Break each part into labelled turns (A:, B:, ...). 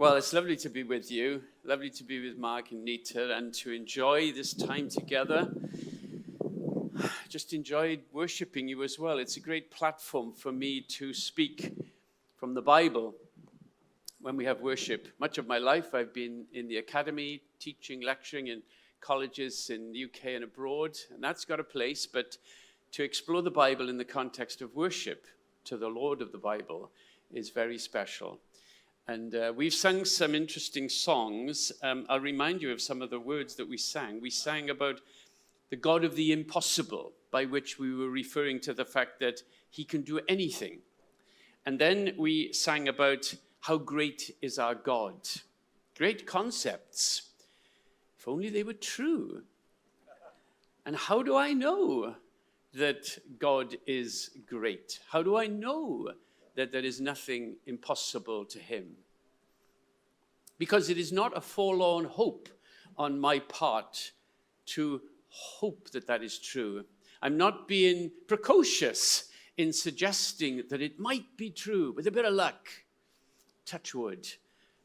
A: Well, it's lovely to be with you, lovely to be with Mark and Nita, and to enjoy this time together. Just enjoyed worshiping you as well. It's a great platform for me to speak from the Bible when we have worship. Much of my life I've been in the academy, teaching, lecturing in colleges in the UK and abroad, and that's got a place, but to explore the Bible in the context of worship to the Lord of the Bible is very special. And we've sung some interesting songs. I'll remind you of some of the words that we sang. We sang about the God of the impossible, by which we were referring to the fact that he can do anything. And then we sang about how great is our God. Great concepts. If only they were true. And how do I know that God is great? How do I know that there is nothing impossible to him? Because it is not a forlorn hope on my part to hope that that is true. I'm not being precocious in suggesting that it might be true with a bit of luck. Touch wood.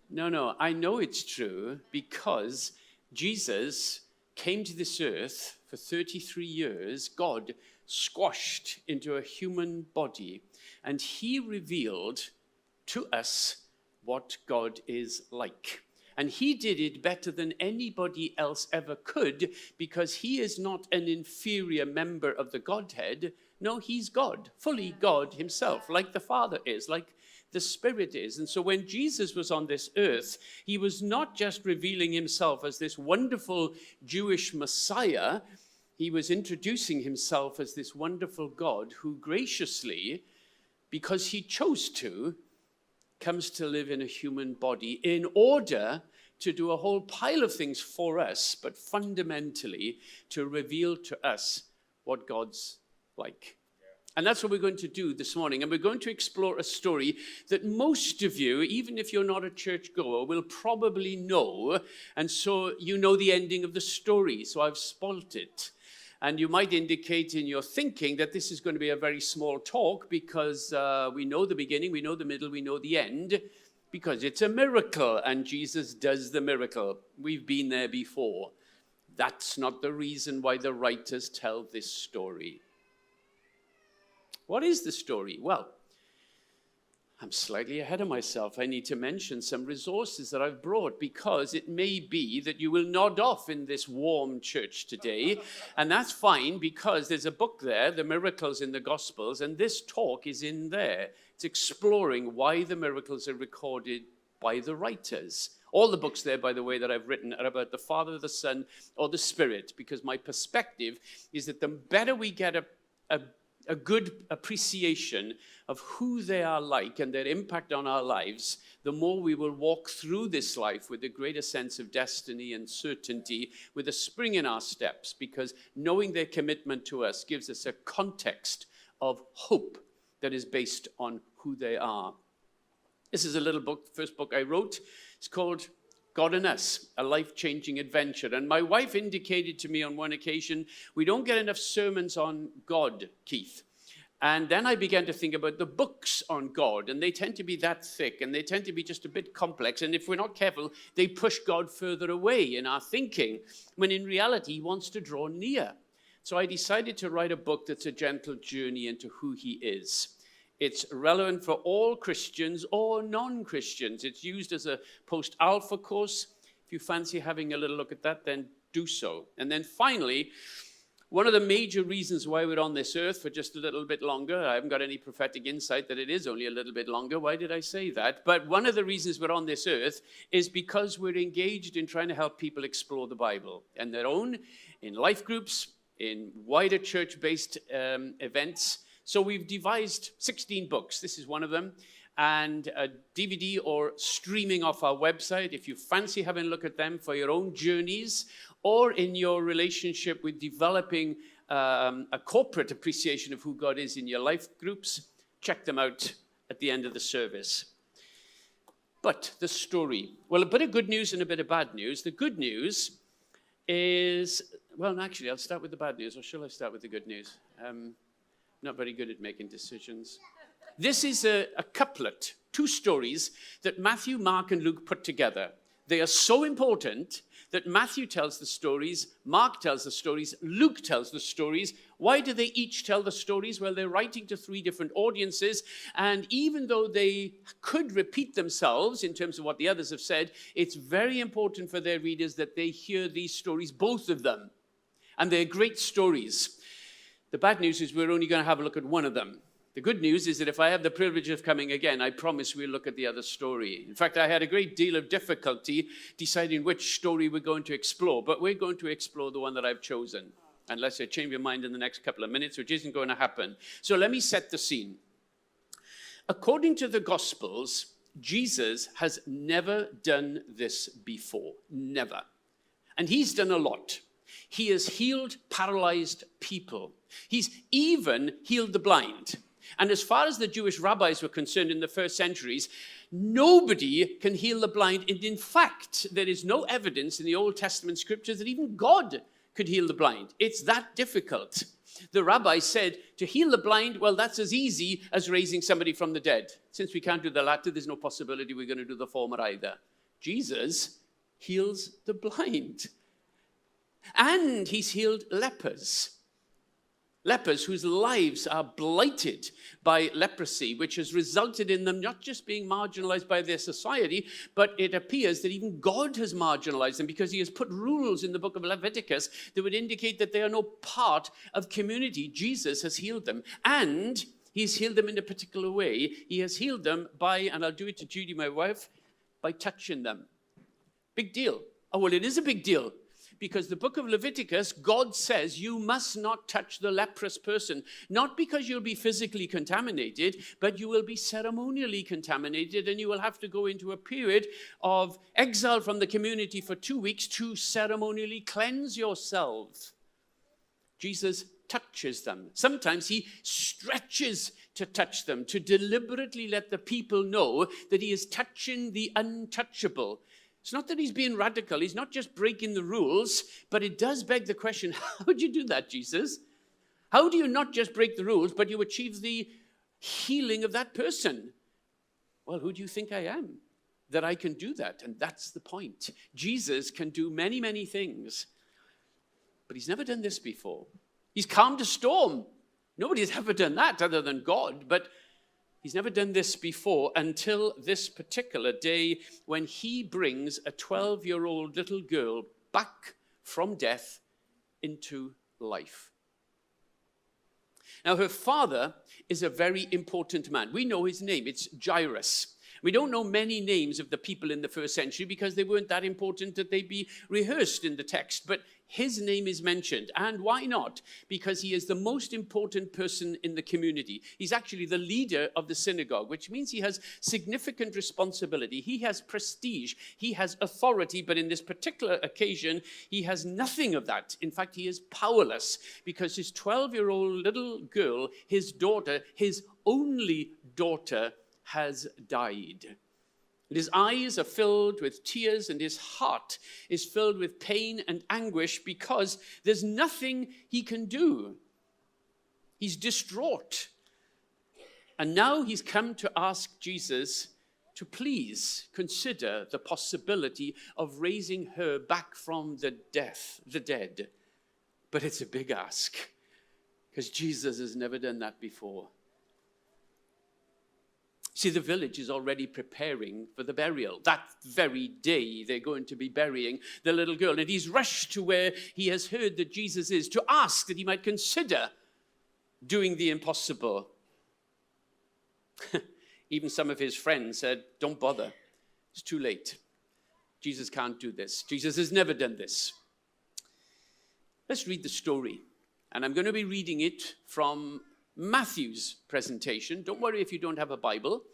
A: No, I know it's true because Jesus came to this earth for 33 years. God squashed into a human body, and he revealed to us what God is like. And he did it better than anybody else ever could, because he is not an inferior member of the Godhead. No, he's God, fully God himself, like the Father is, like the Spirit is. And so when Jesus was on this earth, he was not just revealing himself as this wonderful Jewish Messiah. He was introducing himself as this wonderful God who graciously, because he chose to, comes to live in a human body in order to do a whole pile of things for us, but fundamentally to reveal to us what God's like. And that's what we're going to do this morning. And we're going to explore a story that most of you, even if you're not a churchgoer, will probably know. And so you know the ending of the story. So I've spoilt it. And you might indicate in your thinking that this is going to be a very small talk because we know the beginning, we know the middle, we know the end, because it's a miracle and Jesus does the miracle. We've been there before. That's not the reason why the writers tell this story. What is the story? Well, I'm slightly ahead of myself. I need to mention some resources that I've brought, because it may be that you will nod off in this warm church today. And that's fine, because there's a book there, The Miracles in the Gospels, and this talk is in there. It's exploring why the miracles are recorded by the writers. All the books there, by the way, that I've written are about the Father, the Son, or the Spirit, because my perspective is that the better we get a good appreciation of who they are like and their impact on our lives, the more we will walk through this life with a greater sense of destiny and certainty, with a spring in our steps, because knowing their commitment to us gives us a context of hope that is based on who they are. This is a little book, the first book I wrote. It's called God and Us, a life-changing adventure. And my wife indicated to me on one occasion, we don't get enough sermons on God, Keith. And then I began to think about the books on God, and they tend to be that thick, and they tend to be just a bit complex. And if we're not careful, they push God further away in our thinking, when in reality, he wants to draw near. So I decided to write a book that's a gentle journey into who he is. It's relevant for all Christians or non-Christians. It's used as a post-alpha course. If you fancy having a little look at that, then do so. And then finally, one of the major reasons why we're on this earth for just a little bit longer, I haven't got any prophetic insight that it is only a little bit longer. Why did I say that? But one of the reasons we're on this earth is because we're engaged in trying to help people explore the Bible and their own, in life groups, in wider church-based events. So we've devised 16 books. This is one of them. And a DVD or streaming off our website, if you fancy having a look at them for your own journeys, or in your relationship with developing a corporate appreciation of who God is in your life groups, check them out at the end of the service. But the story. Well, a bit of good news and a bit of bad news. The good news is, well, actually, I'll start with the bad news, or shall I start with the good news? Not very good at making decisions. This is a couplet, two stories that Matthew, Mark, and Luke put together. They are so important that Matthew tells the stories, Mark tells the stories, Luke tells the stories. Why do they each tell the stories? Well, they're writing to three different audiences, and even though they could repeat themselves in terms of what the others have said, it's very important for their readers that they hear these stories, both of them. And they're great stories. The bad news is we're only going to have a look at one of them. The good news is that if I have the privilege of coming again, I promise we'll look at the other story. In fact, I had a great deal of difficulty deciding which story we're going to explore, but we're going to explore the one that I've chosen, unless you change your mind in the next couple of minutes, which isn't going to happen. So let me set the scene. According to the Gospels, Jesus has never done this before. Never. And he's done a lot. He has healed paralyzed people. He's even healed the blind. And as far as the Jewish rabbis were concerned in the first centuries, nobody can heal the blind. And in fact, there is no evidence in the Old Testament scriptures that even God could heal the blind. It's that difficult. The rabbis said, to heal the blind, well, that's as easy as raising somebody from the dead. Since we can't do the latter, there's no possibility we're going to do the former either. Jesus heals the blind. And he's healed lepers. Lepers whose lives are blighted by leprosy, which has resulted in them not just being marginalized by their society, but it appears that even God has marginalized them because he has put rules in the book of Leviticus that would indicate that they are no part of community. Jesus has healed them, and he's healed them in a particular way. He has healed them by, and I'll do it to Judy, my wife, by touching them. Big deal. Oh, well, it is a big deal. Because the book of Leviticus, God says you must not touch the leprous person, not because you'll be physically contaminated, but you will be ceremonially contaminated, and you will have to go into a period of exile from the community for 2 weeks to ceremonially cleanse yourself. Jesus touches them. Sometimes he stretches to touch them, to deliberately let the people know that he is touching the untouchable. It's not that he's being radical. He's not just breaking the rules, but it does beg the question, how would you do that, Jesus? How do you not just break the rules, but you achieve the healing of that person? Well, who do you think I am that I can do that? And that's the point. Jesus can do many, many things, but he's never done this before. He's calmed a storm. Nobody's ever done that other than God, but he's never done this before until this particular day when he brings a 12-year-old little girl back from death into life. Now, her father is a very important man. We know his name. It's Jairus. We don't know many names of the people in the first century because they weren't that important that they be rehearsed in the text. But his name is mentioned. And why not? Because he is the most important person in the community. He's actually the leader of the synagogue, which means he has significant responsibility. He has prestige. He has authority. But in this particular occasion, he has nothing of that. In fact, he is powerless because his 12-year-old little girl, his daughter, his only daughter, has died. And his eyes are filled with tears and his heart is filled with pain and anguish because there's nothing he can do. He's distraught. And now he's come to ask Jesus to please consider the possibility of raising her back from the dead. But it's a big ask because Jesus has never done that before. See, the village is already preparing for the burial. That very day, they're going to be burying the little girl. And he's rushed to where he has heard that Jesus is to ask that he might consider doing the impossible. Even some of his friends said, don't bother. It's too late. Jesus can't do this. Jesus has never done this. Let's read the story. And I'm going to be reading it from Matthew's presentation. Don't worry if you don't have a Bible.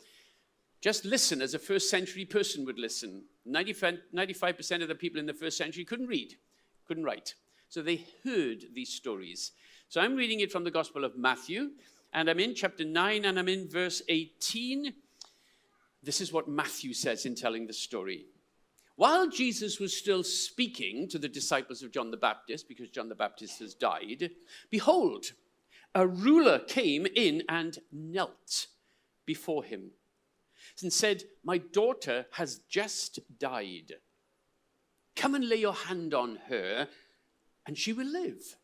A: Just listen as a first century person would listen. 95% of the people in the first century couldn't read, couldn't write. So they heard these stories. So I'm reading it from the Gospel of Matthew, and I'm in chapter 9, and I'm in verse 18. This is what Matthew says in telling the story. While Jesus was still speaking to the disciples of John the Baptist, because John the Baptist has died, behold, a ruler came in and knelt before him and said, "My daughter has just died. Come and lay your hand on her, and she will live."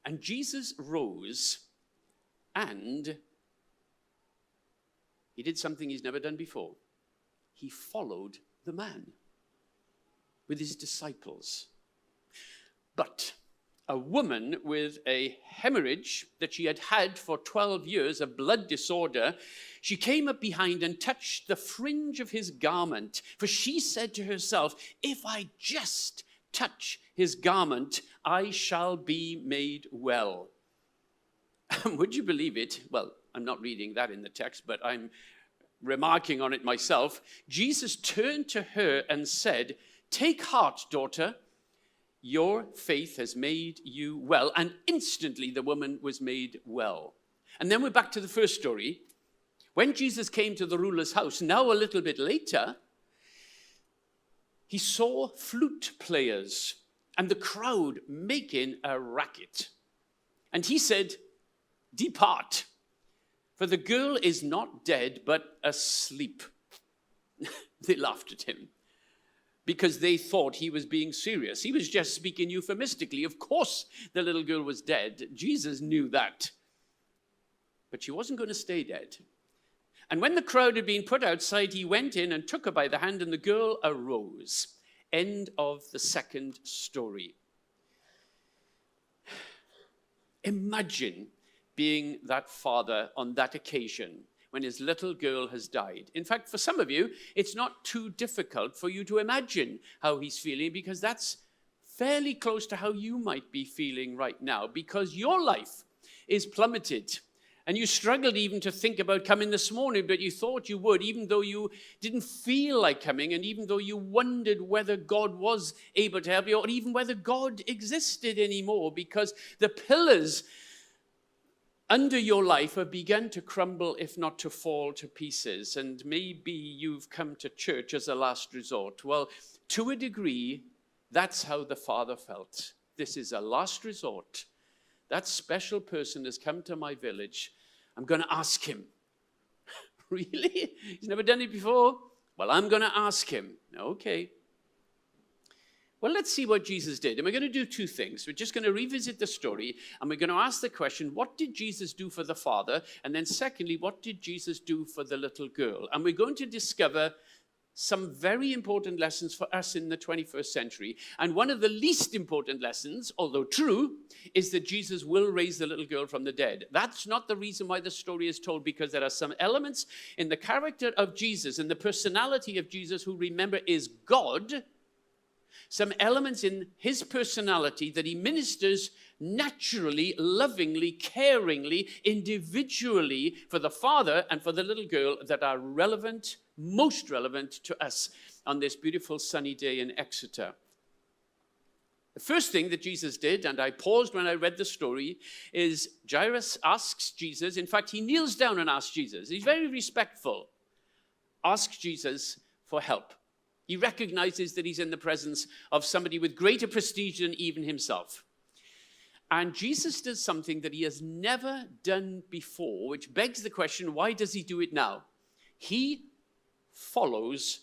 A: And Jesus rose, and he did something he's never done before. He followed the man with his disciples. But a woman with a hemorrhage that she had had for 12 years, a blood disorder, she came up behind and touched the fringe of his garment. For she said to herself, "If I just touch his garment, I shall be made well." Would you believe it? Well, I'm not reading that in the text, but I'm remarking on it myself. Jesus turned to her and said, "Take heart, daughter. Your faith has made you well." And instantly the woman was made well. And then we're back to the first story. When Jesus came to the ruler's house, now a little bit later, he saw flute players and the crowd making a racket. And he said, "Depart, for the girl is not dead, but asleep." They laughed at him because they thought he was being serious. He was just speaking euphemistically. Of course, the little girl was dead. Jesus knew that. But she wasn't going to stay dead. And when the crowd had been put outside, he went in and took her by the hand, and the girl arose. End of the second story. Imagine being that father on that occasion when his little girl has died. In fact, for some of you, it's not too difficult for you to imagine how he's feeling, because that's fairly close to how you might be feeling right now, because your life is plummeted. And you struggled even to think about coming this morning, but you thought you would, even though you didn't feel like coming, and even though you wondered whether God was able to help you, or even whether God existed anymore, because the pillars under your life have begun to crumble, if not to fall to pieces. And maybe you've come to church as a last resort. Well, to a degree, that's how the Father felt. This is a last resort. That special person has come to my village. I'm going to ask him. Really? He's never done it before? Well, I'm going to ask him. Okay. Well, let's see what Jesus did. And we're going to do two things. We're just going to revisit the story, and we're going to ask the question, what did Jesus do for the father? And then secondly, what did Jesus do for the little girl? And we're going to discover some very important lessons for us in the 21st century. And one of the least important lessons, although true, is that Jesus will raise the little girl from the dead. That's not the reason why the story is told, because there are some elements in the character of Jesus and the personality of Jesus, who, remember, is God, some elements in his personality that he ministers naturally, lovingly, caringly, individually for the father and for the little girl that are relevant, most relevant to us on this beautiful sunny day in Exeter. The first thing that Jesus did, and I paused when I read the story, is Jairus asks Jesus, in fact, he kneels down and asks Jesus. He's very respectful. Asks Jesus for help. He recognizes that he's in the presence of somebody with greater prestige than even himself. And Jesus does something that he has never done before, which begs the question, why does he do it now? He follows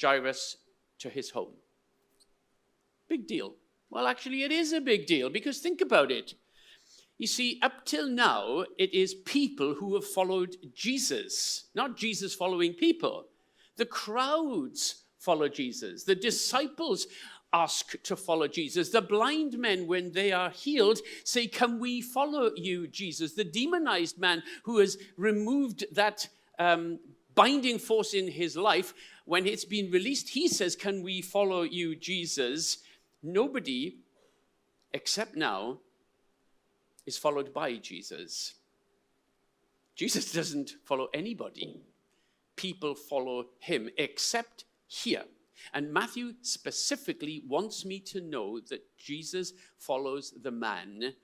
A: Jairus to his home. Big deal. Well, actually, it is a big deal, because think about it. You see, up till now, it is people who have followed Jesus, not Jesus following people. The crowds follow Jesus. The disciples ask to follow Jesus. The blind men, when they are healed, say, "Can we follow you, Jesus?" The demonized man who has removed that binding force in his life, when it's been released, he says, "Can we follow you, Jesus?" Nobody, except now, is followed by Jesus. Jesus doesn't follow anybody. People follow him, except here. And Matthew specifically wants me to know that Jesus follows the man,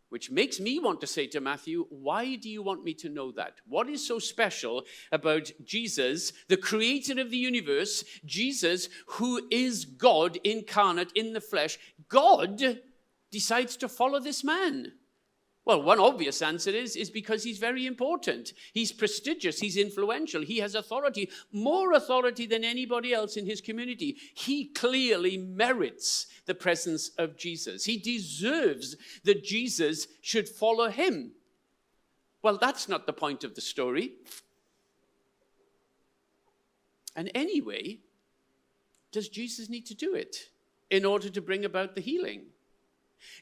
A: which makes me want to say to Matthew, why do you want me to know that? What is so special about Jesus, the creator of the universe, Jesus, who is God incarnate in the flesh? God decides to follow this man. Well, one obvious answer is because he's very important. He's prestigious. He's influential. He has authority, more authority than anybody else in his community. He clearly merits the presence of Jesus. He deserves that Jesus should follow him. Well, that's not the point of the story. And anyway, does Jesus need to do it in order to bring about the healing?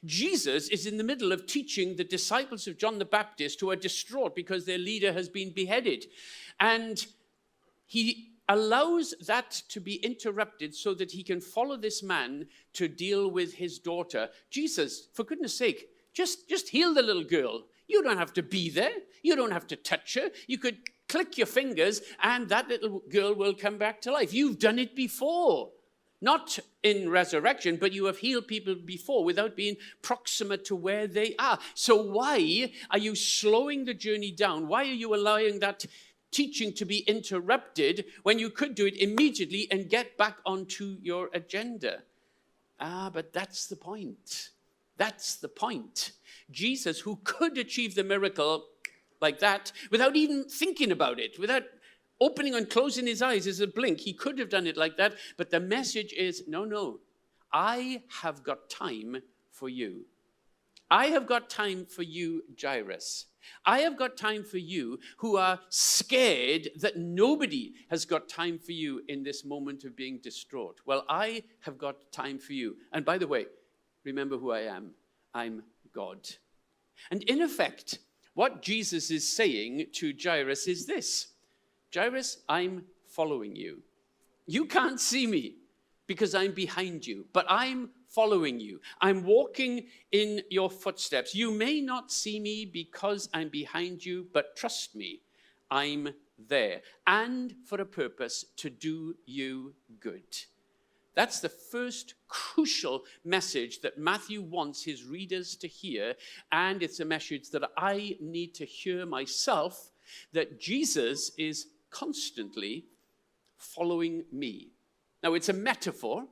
A: Jesus is in the middle of teaching the disciples of John the Baptist, who are distraught because their leader has been beheaded. And he allows that to be interrupted so that he can follow this man to deal with his daughter. Jesus, for goodness sake, just heal the little girl. You don't have to be there. You don't have to touch her. You could click your fingers and that little girl will come back to life. You've done it before. Not in resurrection, but you have healed people before without being proximate to where they are. So why are you slowing the journey down? Why are you allowing that teaching to be interrupted when you could do it immediately and get back onto your agenda? But that's the point. That's the point. Jesus, who could achieve the miracle like that without even thinking about it, without opening and closing his eyes as a blink. He could have done it like that, but the message is, no, I have got time for you. I have got time for you, Jairus. I have got time for you who are scared that nobody has got time for you in this moment of being distraught. Well, I have got time for you. And by the way, remember who I am. I'm God. And in effect, what Jesus is saying to Jairus is this: Jairus, I'm following you. You can't see me because I'm behind you, but I'm following you. I'm walking in your footsteps. You may not see me because I'm behind you, but trust me, I'm there. And for a purpose, to do you good. That's the first crucial message that Matthew wants his readers to hear, and it's a message that I need to hear myself, that Jesus is constantly following me. Now, it's a metaphor,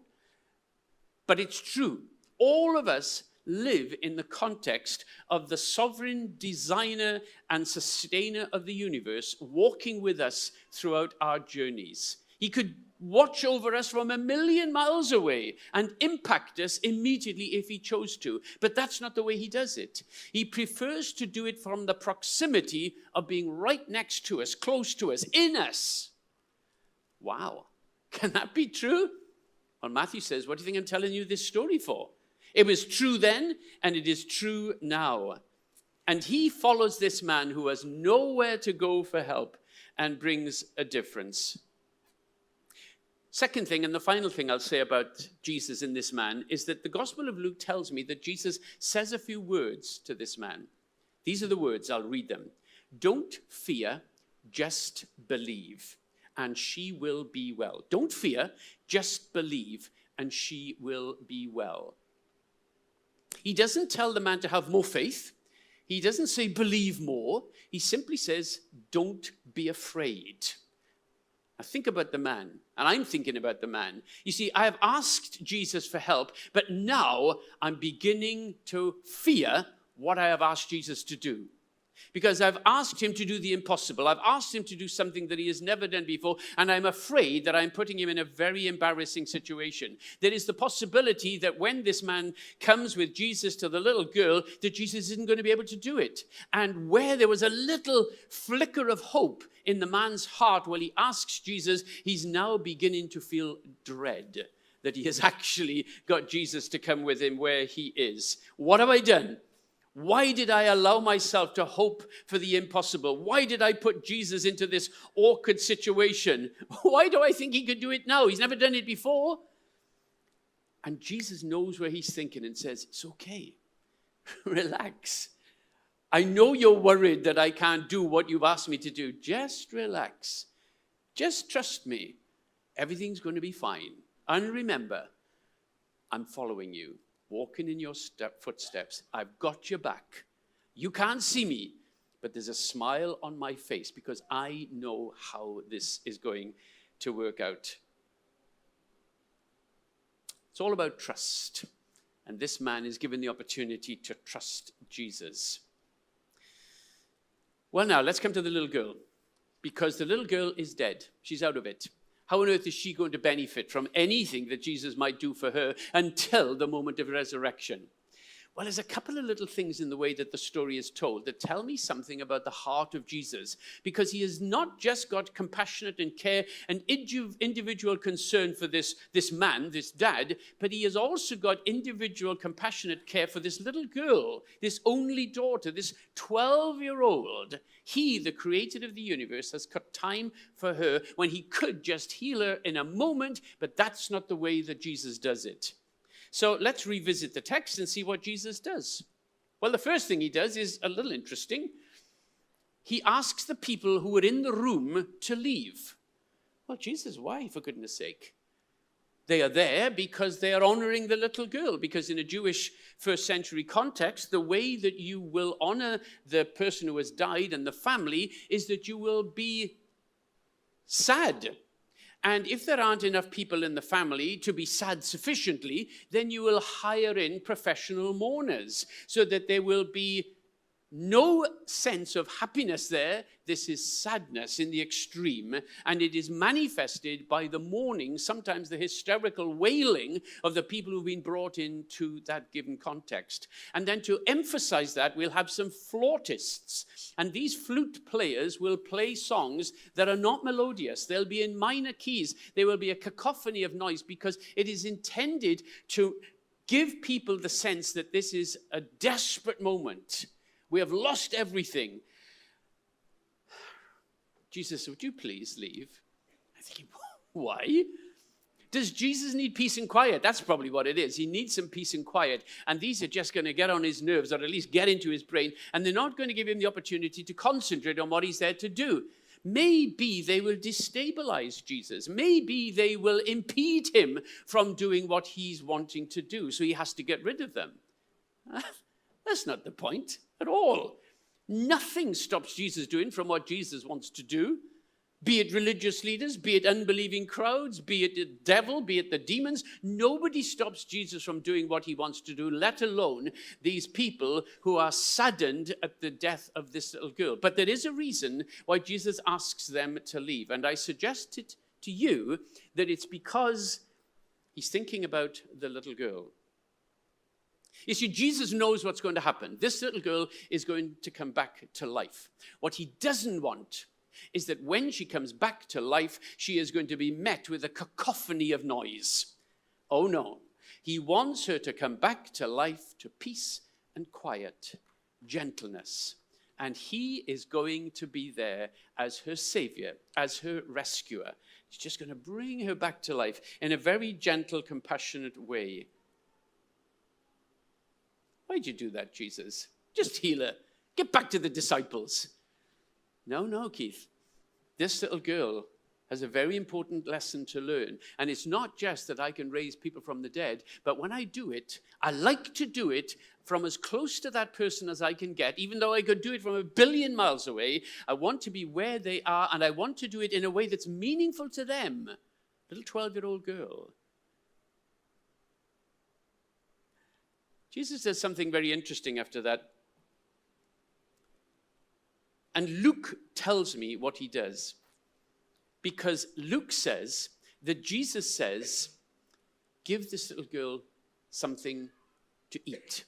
A: but it's true. All of us live in the context of the sovereign designer and sustainer of the universe walking with us throughout our journeys. He could watch over us from 1,000,000 miles away and impact us immediately if he chose to. But that's not the way he does it. He prefers to do it from the proximity of being right next to us, close to us, in us. Wow. Can that be true? Well, Matthew says, what do you think I'm telling you this story for? It was true then, and it is true now. And he follows this man who has nowhere to go for help and brings a difference. Second thing, and the final thing I'll say about Jesus and this man, is that the Gospel of Luke tells me that Jesus says a few words to this man. These are the words, I'll read them. Don't fear, just believe, and she will be well. Don't fear, just believe, and she will be well. He doesn't tell the man to have more faith. He doesn't say believe more. He simply says, don't be afraid. Now think about the man, and I'm thinking about the man. You see, I have asked Jesus for help, but now I'm beginning to fear what I have asked Jesus to do. Because I've asked him to do the impossible. I've asked him to do something that he has never done before, and I'm afraid that I'm putting him in a very embarrassing situation. There is the possibility that when this man comes with Jesus to the little girl, that Jesus isn't going to be able to do it. And where there was a little flicker of hope in the man's heart while he asks Jesus, he's now beginning to feel dread that he has actually got Jesus to come with him where he is. What have I done? Why did I allow myself to hope for the impossible? Why did I put Jesus into this awkward situation? Why do I think he could do it now? He's never done it before. And Jesus knows where he's thinking and says, it's okay. Relax. I know you're worried that I can't do what you've asked me to do. Just relax. Just trust me. Everything's going to be fine. And remember, I'm following you. Walking in your footsteps. I've got your back. You can't see me, but there's a smile on my face because I know how this is going to work out. It's all about trust. And this man is given the opportunity to trust Jesus. Well, now, let's come to the little girl. Because the little girl is dead. She's out of it. How on earth is she going to benefit from anything that Jesus might do for her until the moment of resurrection? Well, there's a couple of little things in the way that the story is told that tell me something about the heart of Jesus, because he has not just got compassionate and care and individual concern for this man, this dad, but he has also got individual compassionate care for this little girl, this only daughter, this 12-year-old. He, the creator of the universe, has cut time for her when he could just heal her in a moment, but that's not the way that Jesus does it. So let's revisit the text and see what Jesus does. Well, the first thing he does is a little interesting. He asks the people who were in the room to leave. Well, Jesus, why, for goodness sake? They are there because they are honoring the little girl, because in a Jewish first century context, the way that you will honor the person who has died and the family is that you will be sad. And if there aren't enough people in the family to be sad sufficiently, then you will hire in professional mourners so that there will be no sense of happiness there. This is sadness in the extreme, and it is manifested by the mourning, sometimes the hysterical wailing of the people who've been brought into that given context. And then to emphasize that, we'll have some flautists, and these flute players will play songs that are not melodious. They'll be in minor keys. There will be a cacophony of noise because it is intended to give people the sense that this is a desperate moment. We have lost everything. Jesus, would you please leave? I'm thinking, why? Does Jesus need peace and quiet? That's probably what it is. He needs some peace and quiet. And these are just going to get on his nerves, or at least get into his brain. And they're not going to give him the opportunity to concentrate on what he's there to do. Maybe they will destabilize Jesus. Maybe they will impede him from doing what he's wanting to do. So he has to get rid of them. That's not the point at all. Nothing stops Jesus doing from what Jesus wants to do, be it religious leaders, be it unbelieving crowds, be it the devil, be it the demons. Nobody stops Jesus from doing what he wants to do, let alone these people who are saddened at the death of this little girl. But there is a reason why Jesus asks them to leave. And I suggested to you that it's because he's thinking about the little girl. You see, Jesus knows what's going to happen. This little girl is going to come back to life. What he doesn't want is that when she comes back to life, she is going to be met with a cacophony of noise. Oh no. He wants her to come back to life, to peace and quiet, gentleness. And he is going to be there as her savior, as her rescuer. He's just going to bring her back to life in a very gentle, compassionate way. Why'd you do that, Jesus? Just heal her. Get back to the disciples. No, Keith. This little girl has a very important lesson to learn. And it's not just that I can raise people from the dead, but when I do it, I like to do it from as close to that person as I can get. Even though I could do it from 1 billion miles away, I want to be where they are, and I want to do it in a way that's meaningful to them. Little 12-year-old girl. Jesus does something very interesting after that. And Luke tells me what he does. Because Luke says that Jesus says, give this little girl something to eat.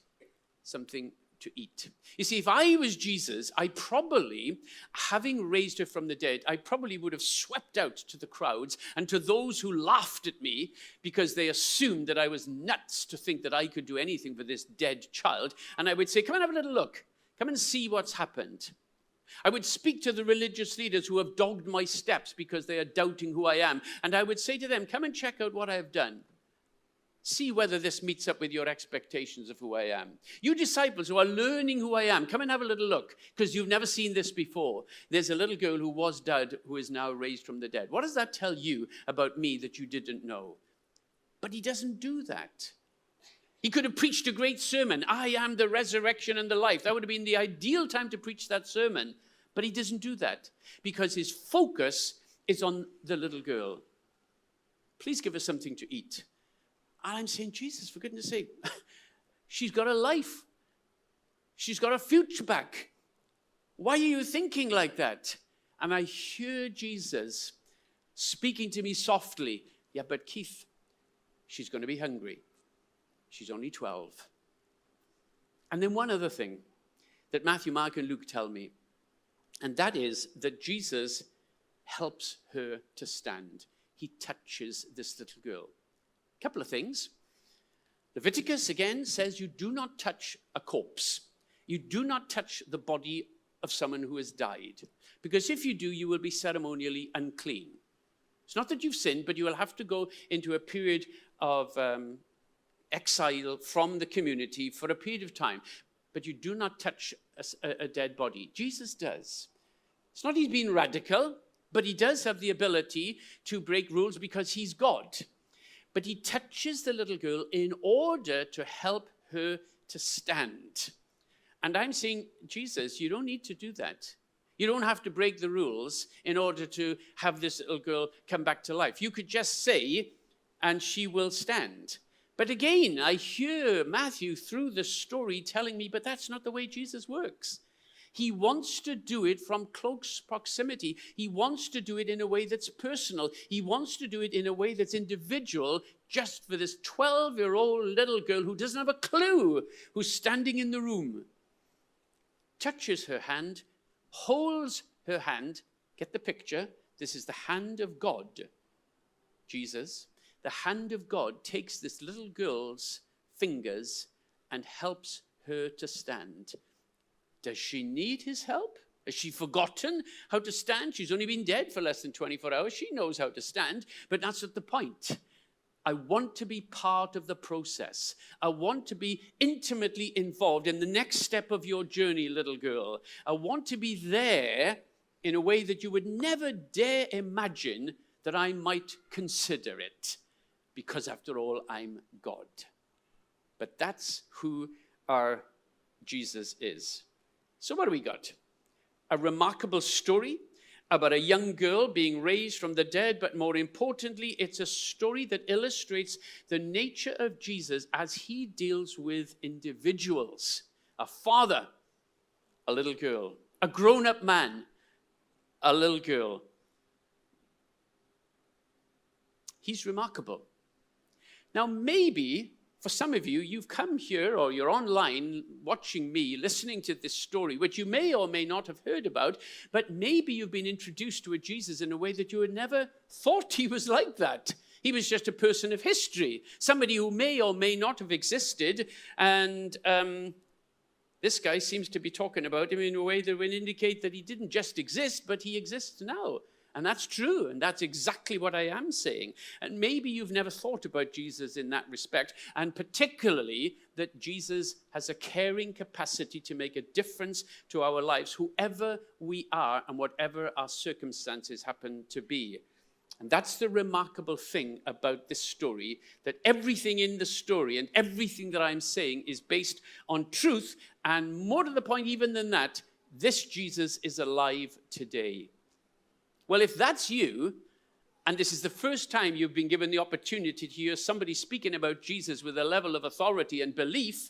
A: Something to eat. You see, if I was Jesus, I probably, having raised her from the dead, I probably would have swept out to the crowds and to those who laughed at me because they assumed that I was nuts to think that I could do anything for this dead child. And I would say, come and have a little look. Come and see what's happened. I would speak to the religious leaders who have dogged my steps because they are doubting who I am. And I would say to them, come and check out what I have done. See whether this meets up with your expectations of who I am. You disciples who are learning who I am, come and have a little look, because you've never seen this before. There's a little girl who was dead who is now raised from the dead. What does that tell you about me that you didn't know? But he doesn't do that. He could have preached a great sermon. I am the resurrection and the life. That would have been the ideal time to preach that sermon. But he doesn't do that because his focus is on the little girl. Please give her something to eat. And I'm saying, Jesus, for goodness sake, she's got a life. She's got a future back. Why are you thinking like that? And I hear Jesus speaking to me softly. Yeah, but Keith, she's going to be hungry. She's only 12. And then one other thing that Matthew, Mark, and Luke tell me, and that is that Jesus helps her to stand. He touches this little girl. A couple of things. Leviticus, again, says you do not touch a corpse. You do not touch the body of someone who has died. Because if you do, you will be ceremonially unclean. It's not that you've sinned, but you will have to go into a period of exile from the community for a period of time. But you do not touch a dead body. Jesus does. It's not he's being radical, but he does have the ability to break rules because he's God. But he touches the little girl in order to help her to stand. And I'm saying, Jesus, you don't need to do that. You don't have to break the rules in order to have this little girl come back to life. You could just say, and she will stand. But again, I hear Matthew through the story telling me, but that's not the way Jesus works. He wants to do it from close proximity. He wants to do it in a way that's personal. He wants to do it in a way that's individual, just for this 12-year-old little girl who doesn't have a clue who's standing in the room. Touches her hand, holds her hand. Get the picture. This is the hand of God. Jesus, the hand of God, takes this little girl's fingers and helps her to stand. Does she need his help? Has she forgotten how to stand? She's only been dead for less than 24 hours. She knows how to stand, but that's not the point. I want to be part of the process. I want to be intimately involved in the next step of your journey, little girl. I want to be there in a way that you would never dare imagine that I might consider it, because after all, I'm God. But that's who our Jesus is. So what do we got? A remarkable story about a young girl being raised from the dead, but more importantly, it's a story that illustrates the nature of Jesus as he deals with individuals. A father, a little girl. A grown-up man, a little girl. He's remarkable. Now, maybe for some of you, you've come here or you're online watching me, listening to this story, which you may or may not have heard about, but maybe you've been introduced to a Jesus in a way that you had never thought he was like that. He was just a person of history, somebody who may or may not have existed, and this guy seems to be talking about him in a way that would indicate that he didn't just exist, but he exists now. And that's true, and that's exactly what I am saying. And maybe you've never thought about Jesus in that respect, and particularly that Jesus has a caring capacity to make a difference to our lives, whoever we are and whatever our circumstances happen to be. And that's the remarkable thing about this story, that everything in the story and everything that I'm saying is based on truth, and more to the point even than that, this Jesus is alive today. Well, if that's you, and this is the first time you've been given the opportunity to hear somebody speaking about Jesus with a level of authority and belief,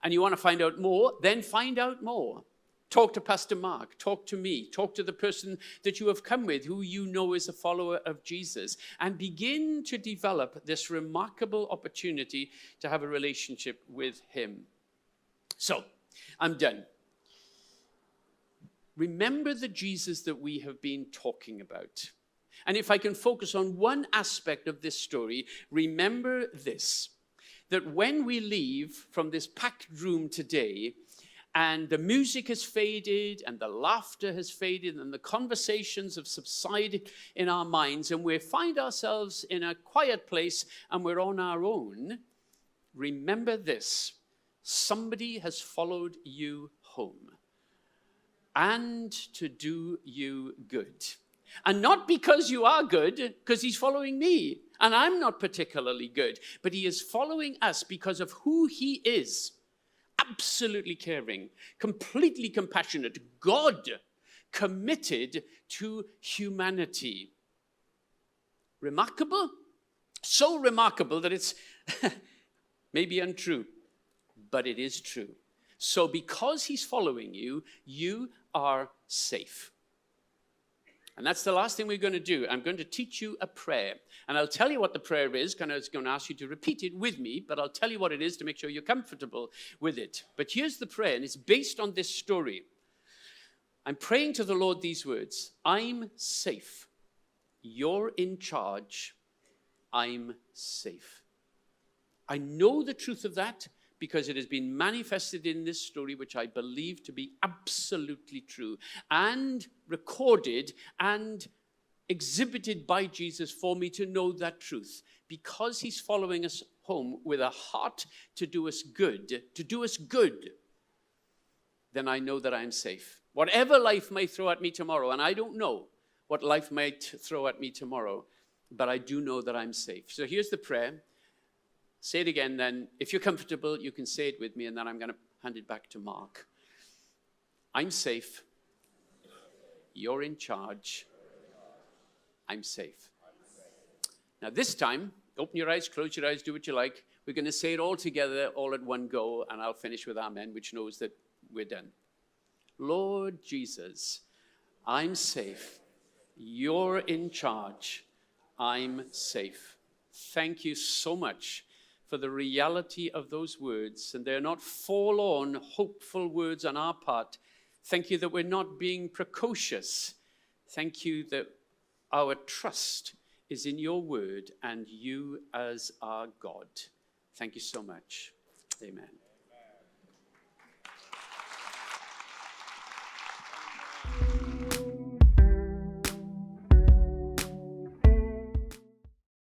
A: and you want to find out more, then find out more. Talk to Pastor Mark, talk to me, talk to the person that you have come with, who you know is a follower of Jesus, and begin to develop this remarkable opportunity to have a relationship with him. So, I'm done. Remember the Jesus that we have been talking about. And if I can focus on one aspect of this story, remember this, that when we leave from this packed room today, and the music has faded, and the laughter has faded, and the conversations have subsided in our minds, and we find ourselves in a quiet place, and we're on our own, remember this, somebody has followed you home. And to do you good. And not because you are good, because he's following me. And I'm not particularly good. But he is following us because of who he is. Absolutely caring, completely compassionate, God, committed to humanity. Remarkable? So remarkable that it's maybe untrue, but it is true. So because he's following you, you are safe. And that's the last thing we're going to do. I'm going to teach you a prayer. And I'll tell you what the prayer is. I was going to ask you to repeat it with me, but I'll tell you what it is to make sure you're comfortable with it. But here's the prayer, and it's based on this story. I'm praying to the Lord these words. I'm safe. You're in charge. I'm safe. I know the truth of that because it has been manifested in this story, which I believe to be absolutely true, and recorded and exhibited by Jesus for me to know that truth. Because he's following us home with a heart to do us good, then I know that I'm safe. Whatever life may throw at me tomorrow, and I don't know what life might throw at me tomorrow, but I do know that I'm safe. So here's the prayer. Say it again then. If you're comfortable, you can say it with me, and then I'm going to hand it back to Mark. I'm safe. You're in charge. I'm safe. Now this time, open your eyes, close your eyes, do what you like. We're going to say it all together, all at one go, and I'll finish with amen, which knows that we're done. Lord Jesus, I'm safe. You're in charge. I'm safe. Thank you so much for the reality of those words. And they're not forlorn, hopeful words on our part. Thank you that we're not being precocious. Thank you that our trust is in your word and you as our God. Thank you so much. Amen.